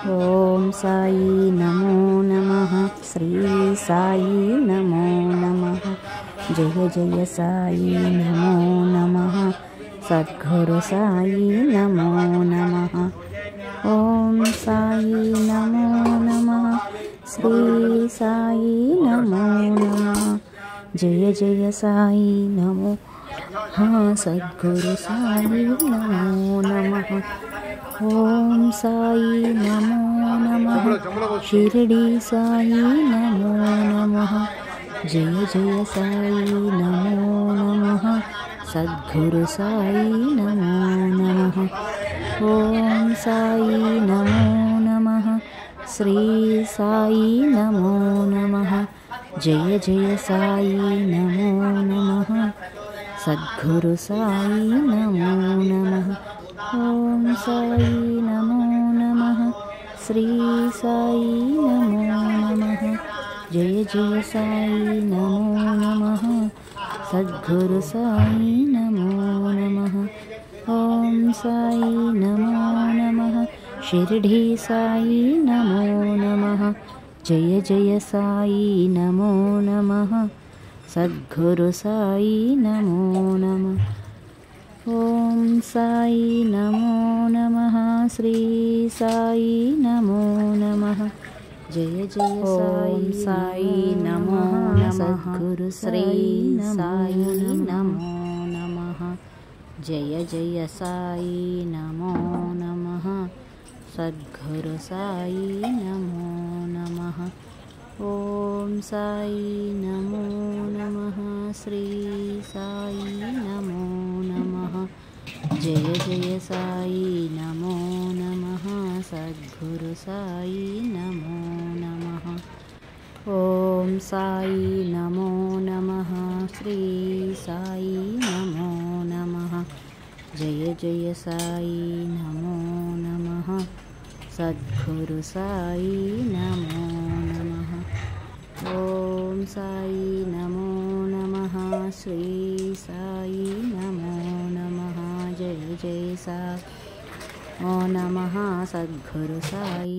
ओम साई नमो नमः। श्री साई नमो नमः। जय जय साई नमो नमः। सद्गुरु साई नमो नमः। ओम साई नमो नमः। श्री साई नमो नमः। जय जय साई नमो नमः। सद्गुरु साई नमो नमः। ओम साई नमो नमः। शिरडी साई नमो नमः। जय जय साई नमो नमः। सद्गुरु साई नमो नमः। ओम साई नमो नमः। श्री साई नमो नमः। जय जय साई नमो नमः। सद्गुरु साई नमो नमः। ओम साई नमो नमः। श्री साई नमो नमः। जय जय साई नमो नमः। सद्गुरु साई नमो नमः। ओम साई नमो नमः। शिरडी साई नमो नमः। जय जय साई नमो नमः। सद्गुरु साई नमो नमः। ओम साई नमो नमः। श्री साई नमो नमः। जय जय साई नमो नमः। सद्गुरु श्री साई नमो नमः। जय जय साई नमो नमः। सद्गुरु साई नमो नमः। ओम साई नमो नमः। श्री साई नमो नमः। जय जय साई नमो नमः। सद्गुरु साई नमो नमः। ओम साई नमो नमः। श्री साई नमो नमः। जय जय साई नमो नमः। सद्गुरु साई नमो नमः। ओम साई नमो नमः। श्री साई नमो नमः। जय जय साई नमः। सद्गुरु साई।